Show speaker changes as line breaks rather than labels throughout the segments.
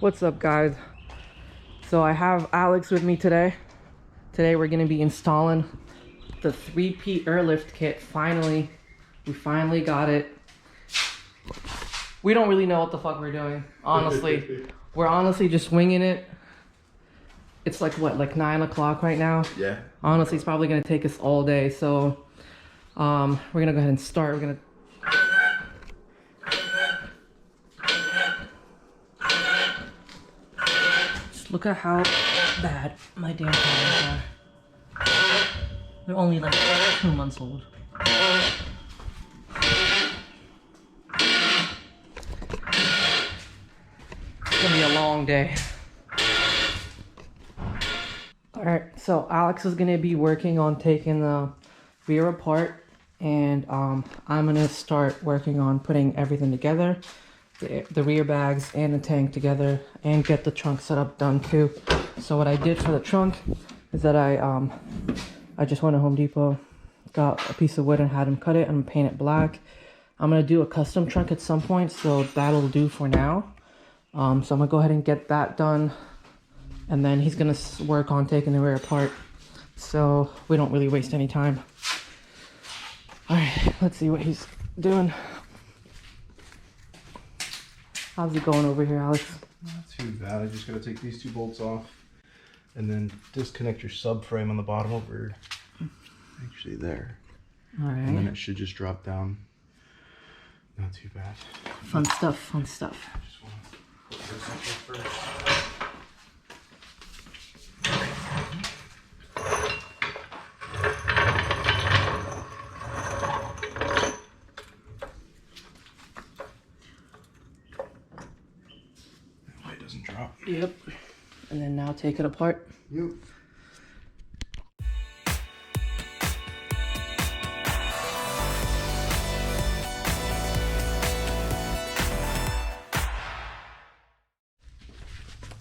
What's up, guys? So I have Alex with me today. Today we're gonna be installing the 3P Airlift kit. We finally got it. We don't really know what the fuck we're doing, honestly. We're honestly just winging it. It's like what, like 9 o'clock right now?
Yeah.
Honestly, it's probably gonna take us all day. So we're gonna go ahead and start. We're gonna look at how bad my damn tires are. They're only like 2 months old. It's gonna be a long day. Alright, so Alex is gonna be working on taking the rear apart, and I'm gonna start working on putting everything together. The rear bags and the tank together, and get the trunk setup done too. So what I did for the trunk is that I just went to Home Depot, got a piece of wood and had him cut it and paint it black. I'm gonna do a custom trunk at some point, so that'll do for now. So I'm gonna go ahead and get that done, and then he's gonna work on taking the rear apart, so we don't really waste any time. All right, let's see what he's doing. How's it going over here, Alex?
Not too bad. I just gotta take these 2 bolts off and then disconnect your subframe on the bottom over actually there.
All right.
And then it should just drop down. Not too bad.
Fun stuff, fun stuff.
I just want to put this up here first. Drop.
Yep. And then now take it apart.
Yep.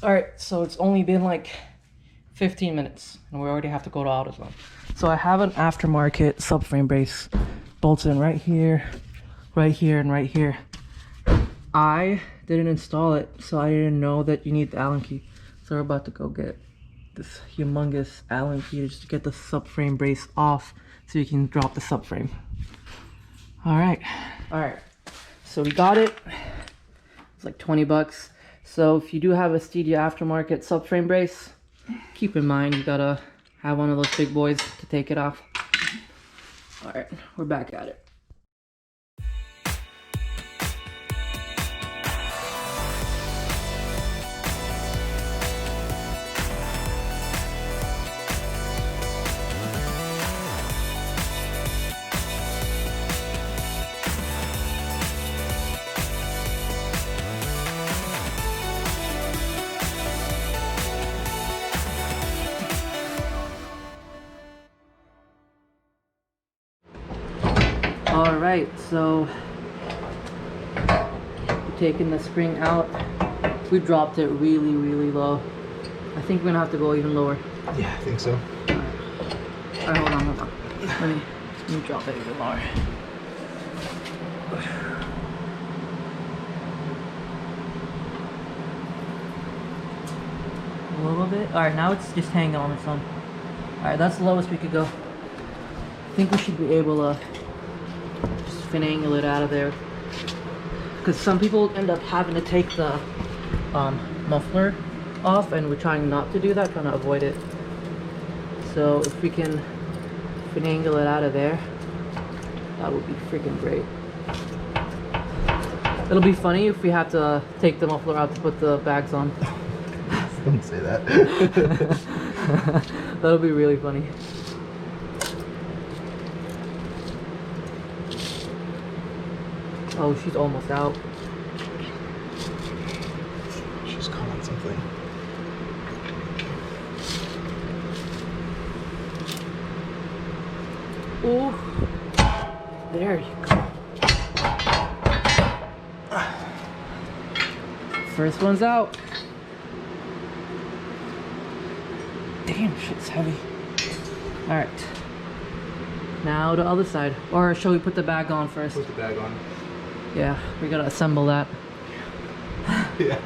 Alright, so it's only been like 15 minutes and we already have to go to AutoZone. So I have an aftermarket subframe brace, bolts in right here, and right here. I didn't install it, so I didn't know that you need the Allen key. So we're about to go get this humongous Allen key just to get the subframe brace off so you can drop the subframe. Alright, so we got it. It's like 20 bucks. So if you do have a Stadia aftermarket subframe brace, keep in mind you gotta have one of those big boys to take it off. Alright, we're back at it. Alright, so we're taking the spring out. We dropped it really, really low. I think we're gonna have to go even lower.
Yeah, I think so.
Alright, hold on. Let me drop it even lower. A little bit. Alright, now it's just hanging on its own. Alright, that's the lowest we could go. I think we should be able to just finagle it out of there, because some people end up having to take the muffler off, and we're trying not to do that, trying to avoid it. So if we can finagle it out of there, that would be freaking great. It'll be funny if we have to take the muffler out to put the bags on.
Don't say that.
That'll be really funny. Oh, she's almost out.
She's calling something.
Ooh. There you go. First one's out. Damn, shit's heavy. Alright. Now the other side. Or shall we put the bag on first?
Put the bag on.
Yeah, we gotta assemble that.
Yeah.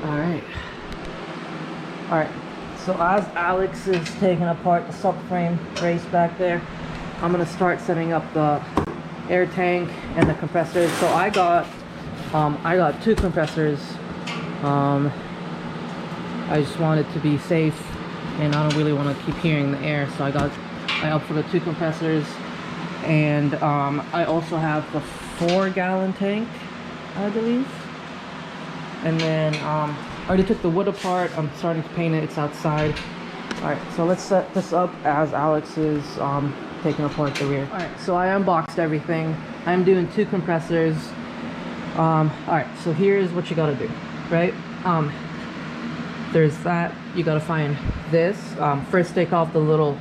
Alright.
Alright, so as Alex is taking apart the subframe brace back there, I'm gonna start setting up the air tank and the compressors. So I got 2 compressors. I just wanted to be safe, and I don't really want to keep hearing the air, so I opted for the 2 compressors. And I also have the 4-gallon tank, I believe. And then I already took the wood apart. I'm starting to paint it. It's outside. Alright, so let's set this up as Alex is taking apart the rear. Alright, so I unboxed everything. I'm doing 2 compressors. Alright, so here's what you gotta do, right? There's that. You gotta find this. First, take off the little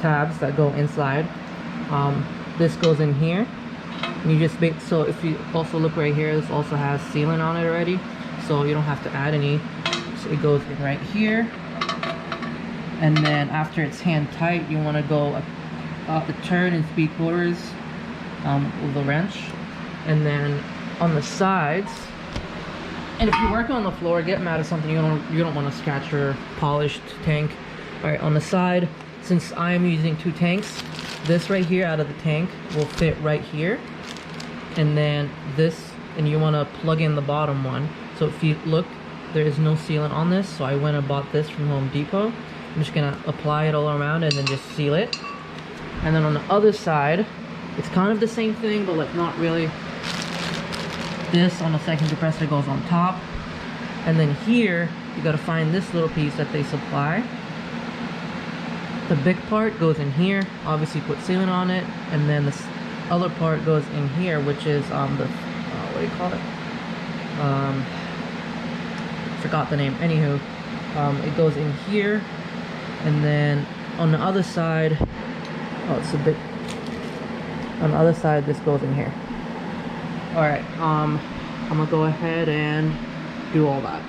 tabs that go inside. This goes in here. And you just make, so if you also look right here, this also has sealant on it already, so you don't have to add any. So it goes in right here. And then after it's hand tight, you want to go the turn in 3/4 with the wrench. And then on the sides, and if you're working on the floor, get mad at something, you don't want to scratch your polished tank. All right, on the side, since I'm using 2 tanks, this right here out of the tank will fit right here. And then this, and you want to plug in the bottom one. So if you look, there is no sealant on this, so I went and bought this from Home Depot. I'm just gonna apply it all around and then just seal it. And then on the other side, it's kind of the same thing, but like not really. This on the second compressor goes on top. And then here, you gotta find this little piece that they supply. The big part goes in here, obviously put sealant on it, and then this other part goes in here, which is the what do you call it? Forgot the name. Anywho, it goes in here, and then on the other side, oh, it's a bit. On the other side, this goes in here. All right, I'm gonna go ahead and do all that.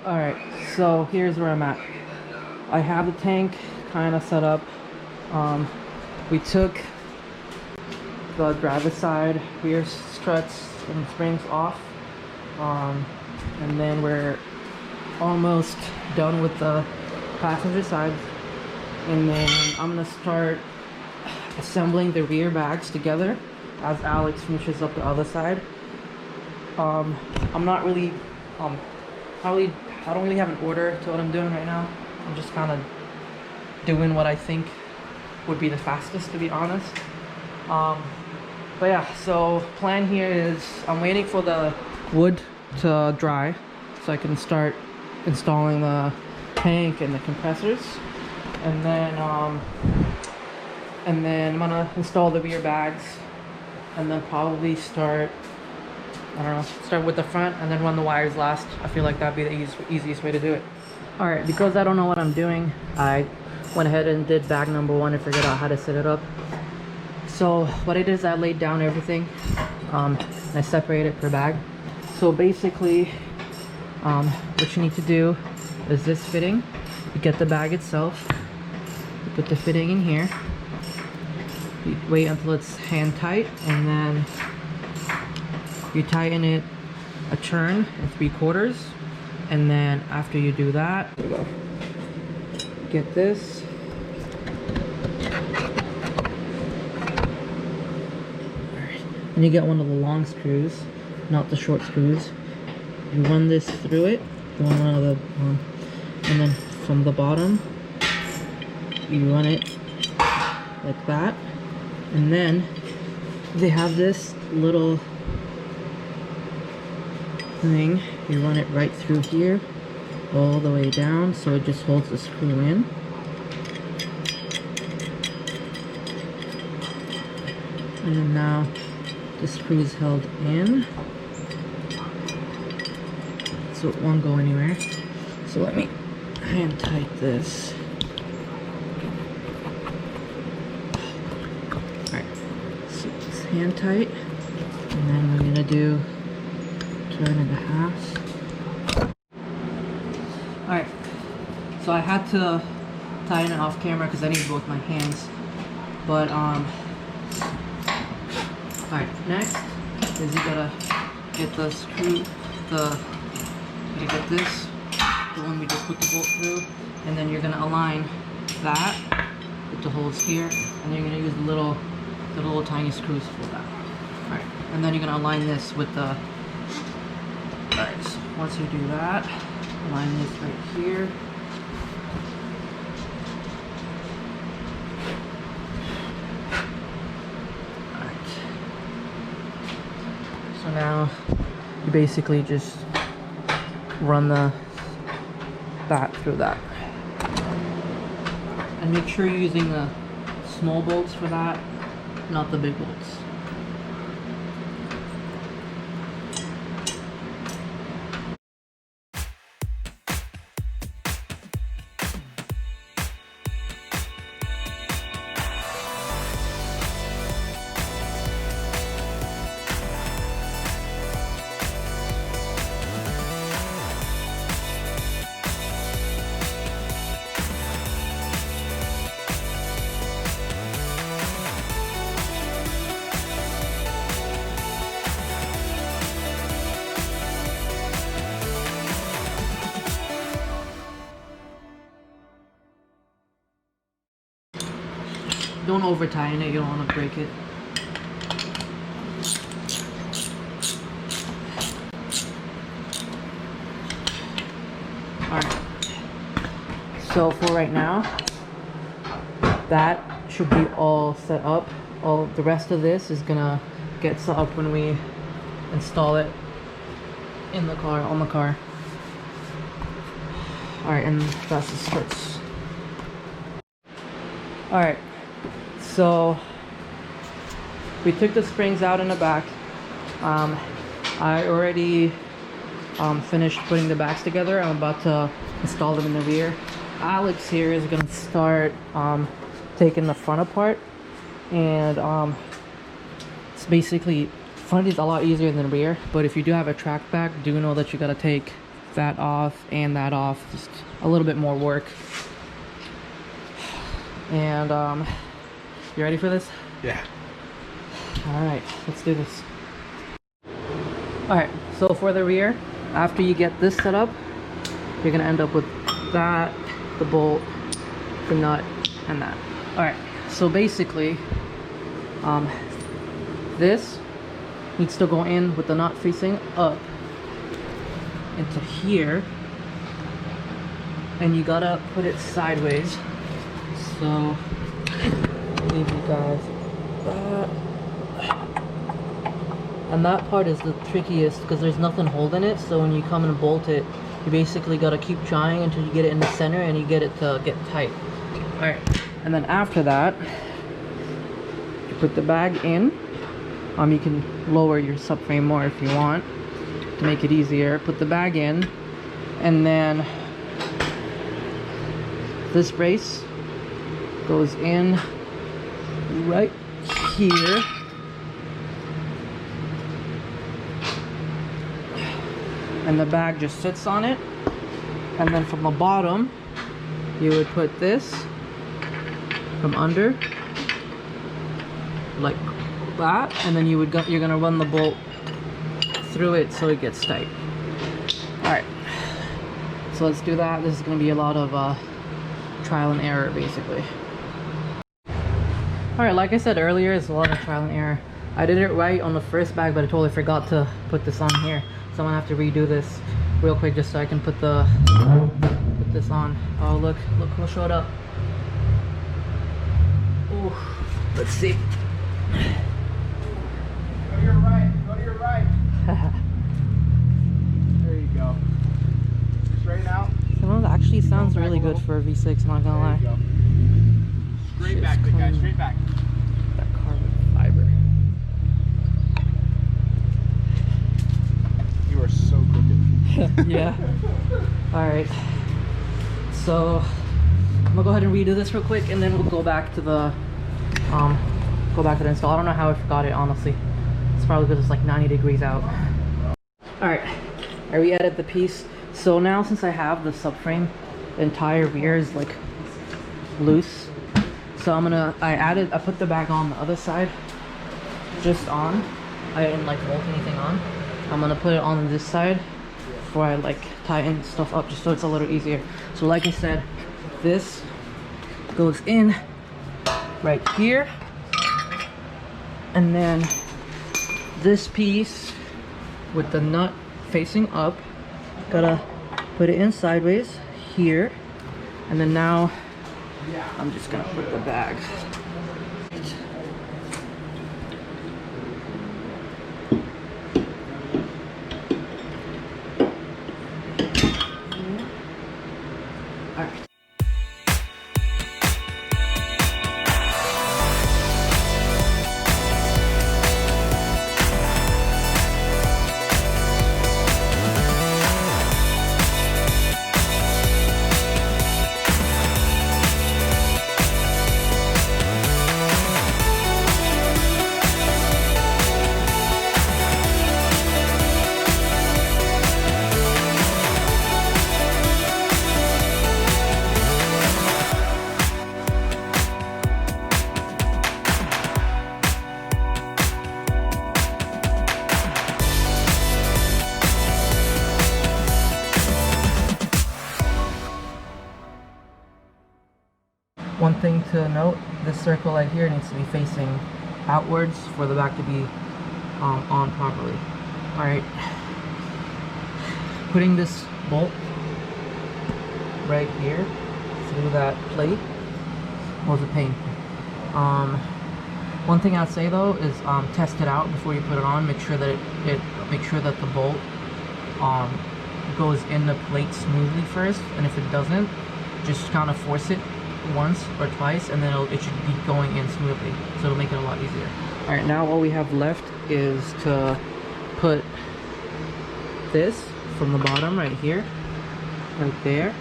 Alright, so here's where I'm at. I have the tank kind of set up. We took the driver's side rear struts and springs off. And then we're almost done with the passenger side. And then I'm going to start assembling the rear bags together as Alex finishes up the other side. I'm not really... I don't really have an order to what I'm doing right now. I'm just kind of doing what I think would be the fastest, to be honest. But yeah, so plan here is I'm waiting for the wood to dry so I can start installing the tank and the compressors. And then I'm gonna install the rear bags, and then probably start, I don't know, start with the front and then run the wires last. I feel like that'd be the easiest way to do it. Alright, because I don't know what I'm doing, I went ahead and did bag number 1 and figured out how to set it up. So what I did is I laid down everything, and I separated per bag. So basically, what you need to do is this fitting. You get the bag itself, you put the fitting in here, you wait until it's hand tight, and then you tighten it a turn and 3/4, and then after you do that, get this. And you get one of the long screws, not the short screws. You run this through it, one of the, and then from the bottom, you run it like that, and then they have this little thing, you run it right through here all the way down, so it just holds the screw in. And then now the screw is held in, so it won't go anywhere. So let me hand tight this. Alright, so it's hand tight, and then we're gonna do turn and a half. Alright, so I had to tighten it off camera because I need both my hands. But alright, next is you gotta get the screw, you get this, the one we just put the bolt through, and then you're gonna align that with the holes here, and then you're gonna use the little tiny screws for that. Alright, and then you're gonna align this with the. Alright, so once you do that, align this right here. Alright. So now you basically just run that through that. And make sure you're using the small bolts for that, not the big bolts. Don't over tighten it, you don't want to break it. Alright, so for right now, that should be all set up. All the rest of this is gonna get set up when we install it in the car, on the car. Alright, and that's the skirts. Alright, so we took the springs out in the back. I already finished putting the backs together. I'm about to install them in the rear. Alex here is gonna start taking the front apart, and it's basically front is a lot easier than rear, but if you do have a track back, do know that you gotta take that off and that off. Just a little bit more work. And you ready for this?
Yeah.
Alright, let's do this. Alright, so for the rear, after you get this set up, you're gonna end up with that, the bolt, the nut, and that. Alright, so basically, this needs to go in with the nut facing up into here, and you gotta put it sideways. So, leave you guys that. And that part is the trickiest because there's nothing holding it, so when you come and bolt it, you basically gotta keep trying until you get it in the center and you get it to get tight. Alright, and then after that, you put the bag in. You can lower your subframe more if you want to make it easier. Put the bag in, and then this brace goes in right here, and the bag just sits on it. And then from the bottom you would put this from under like that, and then you're gonna run the bolt through it so it gets tight. Alright, so let's do that. This is gonna be a lot of trial and error basically. Alright, like I said earlier, it's a lot of trial and error. I did it right on the first bag, but I totally forgot to put this on here, so I'm gonna have to redo this real quick just so I can put this on. Oh, look who showed up. Ooh, let's see.
Go to your right. Go to your right. There you go. Straighten out.
Well, that actually sounds really good for a V6, not gonna lie.
There you go. Straight back, big guy. Straight back.
That carbon fiber. Yeah. All right. So I'm gonna go ahead and redo this real quick, and then we'll go back to the install. I don't know how I forgot it, honestly. It's probably because it's like 90 degrees out. All right, I re-added the piece. So now, since I have the subframe, the entire rear is like loose. So I put the bag on the other side, just on. I didn't like bolt anything on. I'm gonna put it on this side before I like tighten stuff up, just so it's a little easier. So like I said, this goes in right here, and then this piece with the nut facing up, gotta put it in sideways here, and then now I'm just gonna put the bag. All right. One thing to note, this circle right here needs to be facing outwards for the back to be on properly. Alright, putting this bolt right here through that plate was a pain. One thing I'd say though is test it out before you put it on. Make sure that make sure that the bolt goes in the plate smoothly first, and if it doesn't, just kind of force it once or twice, and then it should be going in smoothly, so it'll make it a lot easier. All right, now all we have left is to put this from the bottom right here, right there,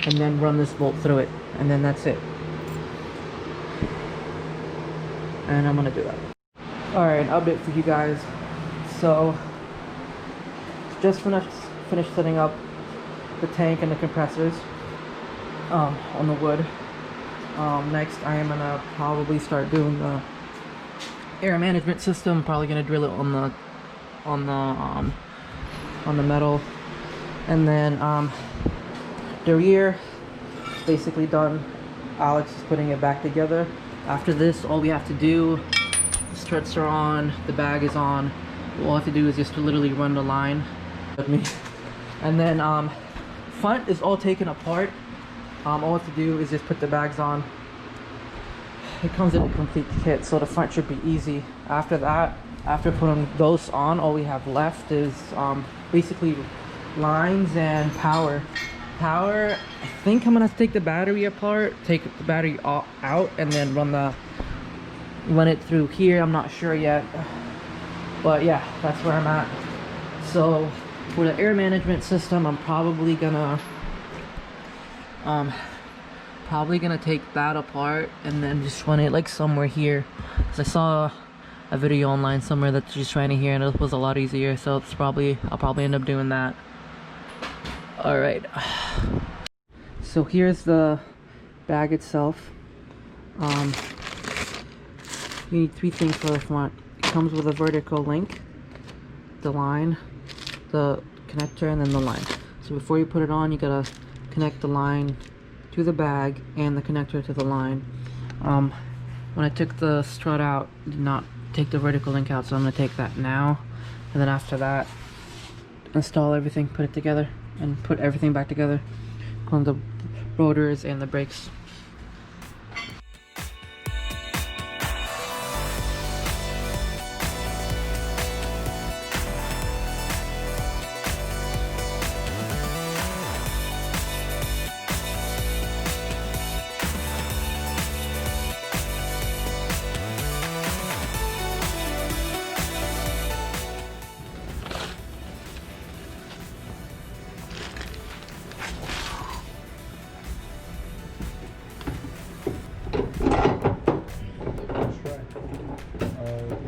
and then run this bolt through it, and then that's it. And I'm gonna do that. All right, update for you guys. So just finished setting up the tank and the compressors on the wood. Next I am gonna probably start doing the air management system. Probably gonna drill it on the metal, and then the rear is basically done. Alex is putting it back together. After this, all we have to do, the struts are on, the bag is on. All I have to do is just to literally run the line with me, and then front is all taken apart. All I have to do is just put the bags on. It comes in a complete kit, so the front should be easy. After that, after putting those on, all we have left is basically lines and power. I think I'm gonna take the battery apart, take the battery out, and then run it through here. I'm not sure yet, but yeah, that's where I'm at. So for the air management system, I'm probably gonna take that apart and then just run it like somewhere here, because I saw a video online somewhere that's just trying to hear, and it was a lot easier, so I'll probably end up doing that. All right, so here's the bag itself. You need 3 things for the front. It comes with a vertical link, the line, the connector, and then the line. So before you put it on, you gotta connect the line to the bag and the connector to the line. When I took the strut out, I did not take the vertical link out, so I'm gonna take that now, and then after that, install everything, put it together, and put everything back together on the rotors and the brakes.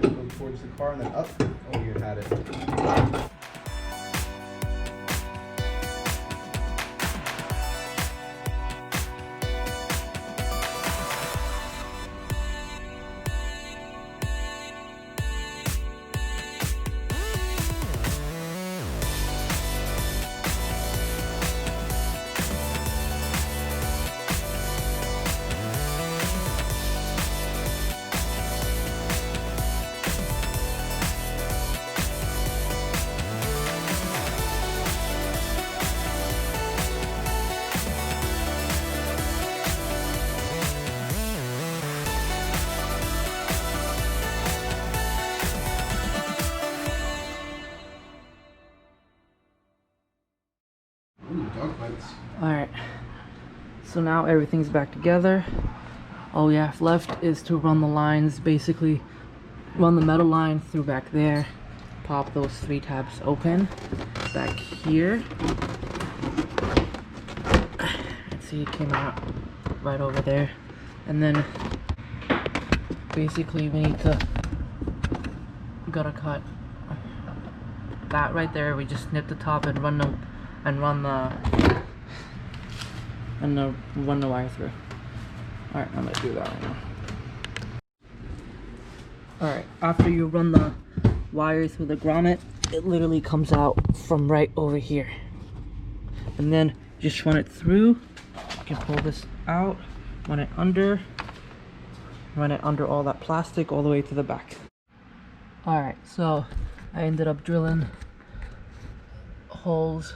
Go towards the car and then up. Oh, you had it. Ooh, dog bites.
Alright, so now everything's back together. All we have left is to run the lines, basically run the metal line through back there, pop those 3 tabs open back here. Let's see, it came out right over there. And then basically we need to gotta cut that right there. We just snip the top and run the wire through. Alright, I'm gonna do that right now. Alright, after you run the wire through the grommet, it literally comes out from right over here. And then just run it through. You can pull this out, run it under all that plastic all the way to the back. Alright, so I ended up drilling holes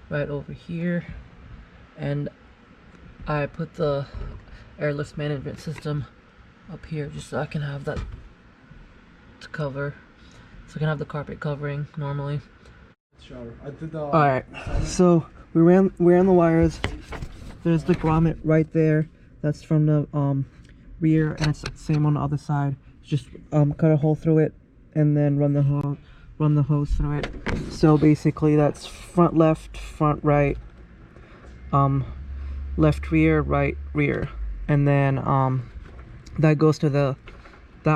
right over here, and I put the airlift management system up here just so I can have that to cover, so I can have the carpet covering normally. Alright, so we ran the wires. There's the grommet right there. That's from the rear, and it's the same on the other side. Just cut a hole through it and then run the hose through it. So basically that's front left, front right, left rear, right rear, and then that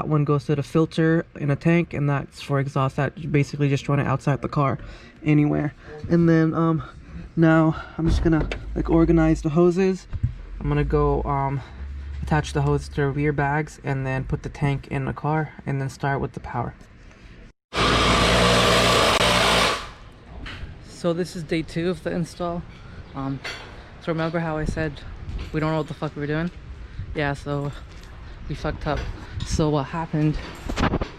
one goes to the filter in a tank, and that's for exhaust. That you basically just run it outside the car anywhere. And then now I'm just gonna like organize the hoses. I'm gonna go attach the hose to rear bags and then put the tank in the car and then start with the power. So this is day 2 of the install. So remember how I said we don't know what the fuck we were doing? Yeah, so we fucked up. So what happened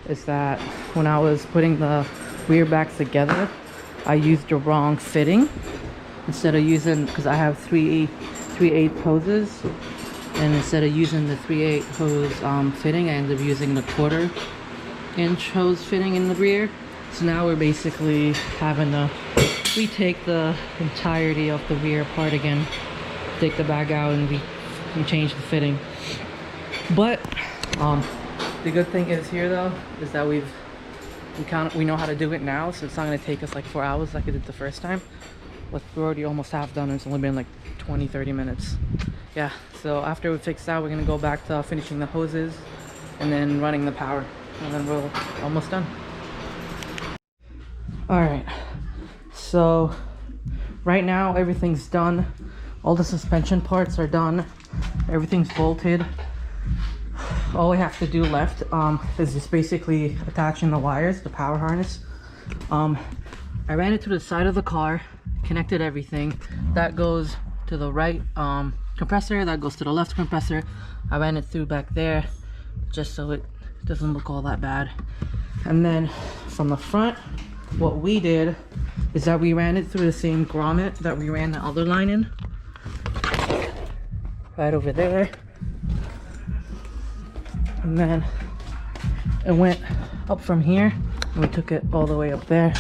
is that when I was putting the rear backs together, I used the wrong fitting. Instead of using, because I have 3/8 hoses, and instead of using the 3/8 hose fitting, I ended up using the 1/4 inch hose fitting in the rear. So now we're basically having to retake the entirety of the rear apart again, take the bag out, and we change the fitting. But the good thing is here though is that we know how to do it now, so it's not going to take us like 4 hours like it did the first time. But we're already almost half done, and it's only been like 20-30 minutes. Yeah, so after we fix that, we're going to go back to finishing the hoses and then running the power, and then we're almost done. Alright, so right now everything's done. All the suspension parts are done. Everything's bolted. All we have to do left is just basically attaching the wires, the power harness. I ran it to the side of the car, connected everything. That goes to the right compressor, that goes to the left compressor. I ran it through back there just so it doesn't look all that bad. And then from the front, what we did is that we ran it through the same grommet that we ran the other line in. Right over there. And then it went up from here, and we took it all the way up there,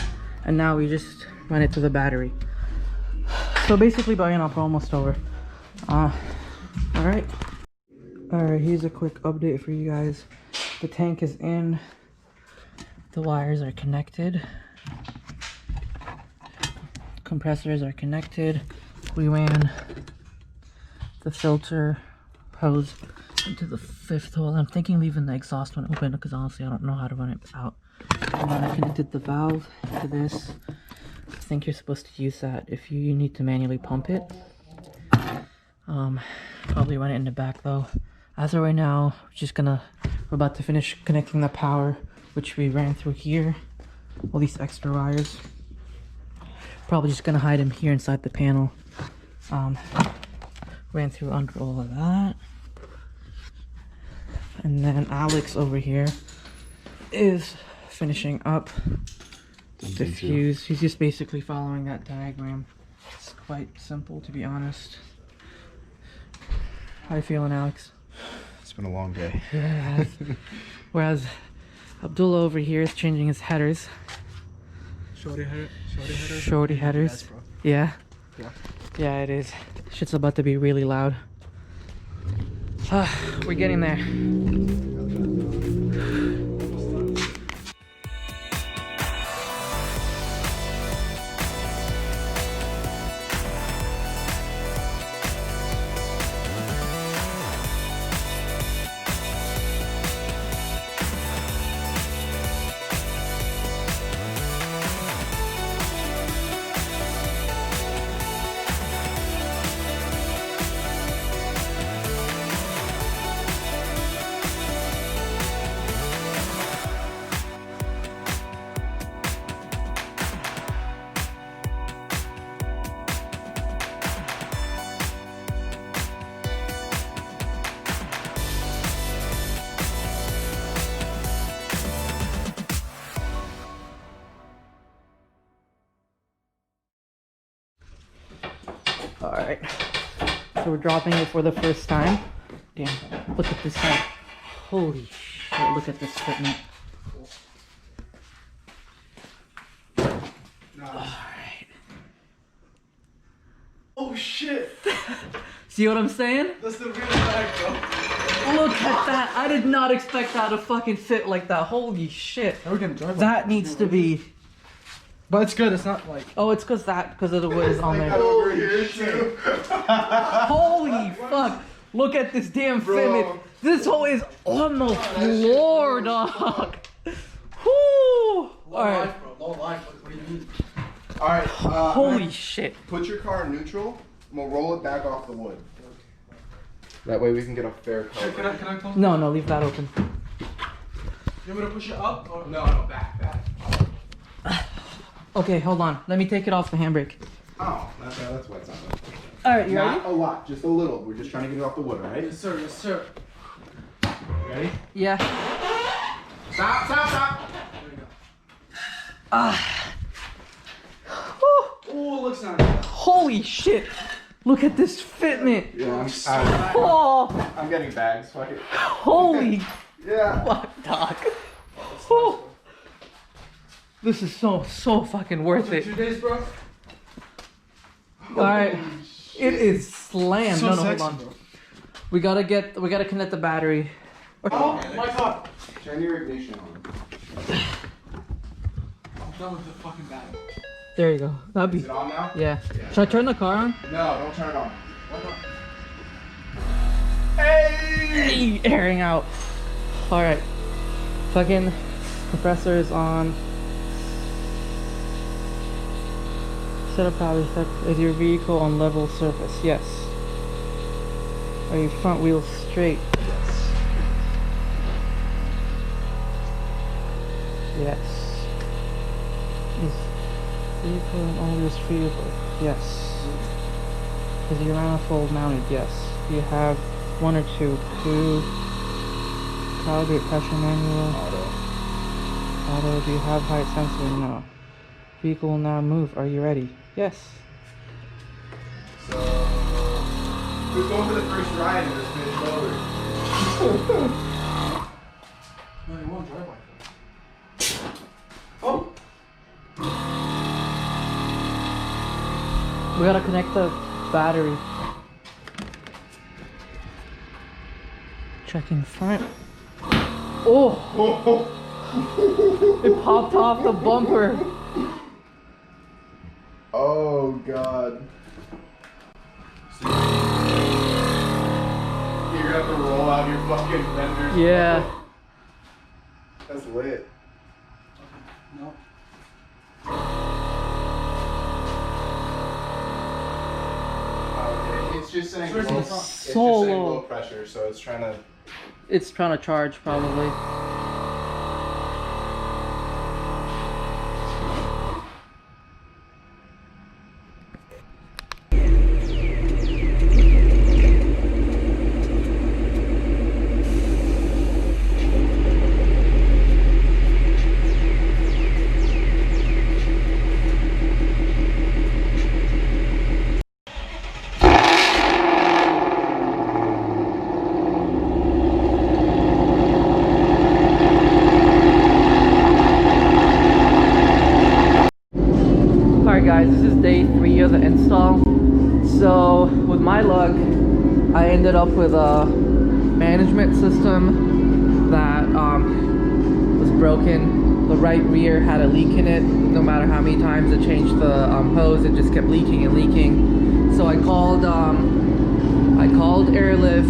and now we just run it to the battery. So basically by now we're almost over. Alright, here's a quick update for you guys. The tank is in, the wires are connected, compressors are connected. We ran the filter hose into the 5th hole. I'm thinking leaving the exhaust one open because honestly I don't know how to run it out. And then I connected the valve to this. I think you're supposed to use that if you need to manually pump it. Probably run it in the back though. As of right now, we're about to finish connecting the power, which we ran through here. All these extra wires. Probably just gonna hide them here inside the panel. Ran through under all of that. And then Alex over here is finishing up the fuse. He's just basically following that diagram. It's quite simple, to be honest. How you feeling, Alex?
It's been a long day.
Yeah. Whereas Abdullah over here is changing his headers.
Shorty headers.
Shorty headers. Yeah. Yeah, it is. Shit's about to be really loud. We're getting there. Alright, so we're dropping it for the first time. Damn, look at this head. Holy shit, look at this fitment. Alright.
Oh shit!
See what I'm saying?
That's the real bag, bro.
Look at that! I did not expect that to fucking fit like that. Holy shit.
We're gonna drive
That needs to be...
But it's good, it's not like...
Oh, it's because of the wood is on there.
over here too.
Holy fuck! Look at this damn fitment. This hole is on the floor, dog. Whoo! Alright.
Low life, what do you mean? Alright,
Holy shit.
put your car in neutral, and we'll roll it back off the wood. That way we can get a fair cover.
Can I close?
No, leave that open.
You want me to push it up? Or?
No, back.
Okay, hold on. Let me take it off the handbrake.
Oh, that's why it's not good.
Alright, you
Not
ready?
a lot, just a little. We're just trying to get it off the wood, alright?
Yes, sir. Yes, sir.
Ready?
Yeah.
Stop!
There you go. Oh, it looks nice.
Holy shit. Look at this fitment.
Yeah,
Oh,
I'm getting bags. Fuck it.
holy
Yeah.
fuck, dog. Whew. This is so fucking worth it.
2 days, bro.
Alright. It is slammed.
So
No,
sexy,
hold on.
bro.
We gotta connect the battery.
Oh my god.
Turn your ignition on.
I'm done with the fucking battery.
There you go. That'd
Is
be.
it on now?
Yeah. Should I turn the car on?
No, don't turn it on.
Why not?
Hey!
Hey, airing out. Alright. Fucking compressor is on. Set up power set. Is your vehicle on level surface? Yes. Are your front wheels straight?
Yes.
Yes. Is vehicle and all wheels freeable? Yes. Is your manifold mounted? Yes. Do you have one or two? Two. Calibrate pressure manual. Auto. Do you have height sensor? No. Vehicle will now move. Are you ready? Yes.
So, who's going for the first ride in this finished loader?
No, you want to drive like that.
Oh!
We gotta connect the battery. Checking front. Oh! It popped off the bumper.
Oh god. So you're gonna have to roll out on your fucking renders.
Yeah.
That's lit.
No.
Okay, it's just saying
Where's
low,
the
it's
front?
just
So
saying
low.
low pressure, so it's trying to.
It's trying to charge probably. Alright guys, this is day 3 of the install. So with my luck, I ended up with a management system that was broken. The right rear had a leak in it. No matter how many times I changed the hose, it just kept leaking and leaking. So I called Airlift.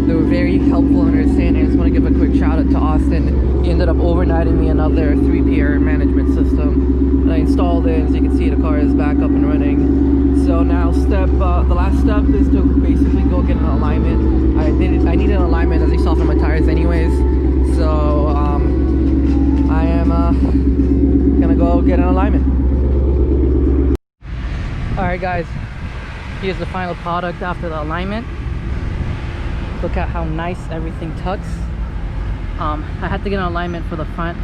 They were very helpful and understanding. I just want to give a quick shout out to Austin. He ended up overnighting me another 3-pier management system. And I installed it. As you can see, the car is back up and running. So now the last step is to basically go get an alignment. I need an alignment, as you saw from my tires anyways. So I am gonna go get an alignment. Alright guys, here's the final product after the alignment. Look at how nice everything tucks. I had to get an alignment for the front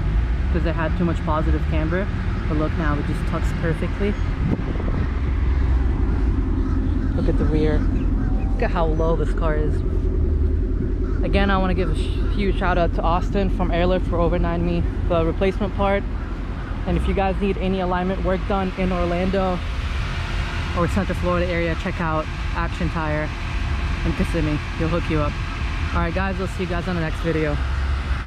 because it had too much positive camber, but look now, it just tucks perfectly. Look at the rear. Look at how low this car is. Again, I want to give a huge shout out to Austin from Airlift for overnighting me the replacement part. And if you guys need any alignment work done in Orlando or Central Florida area, check out Action Tire in Kissimmee. He'll hook you up. Alright guys, we'll see you guys on the next video.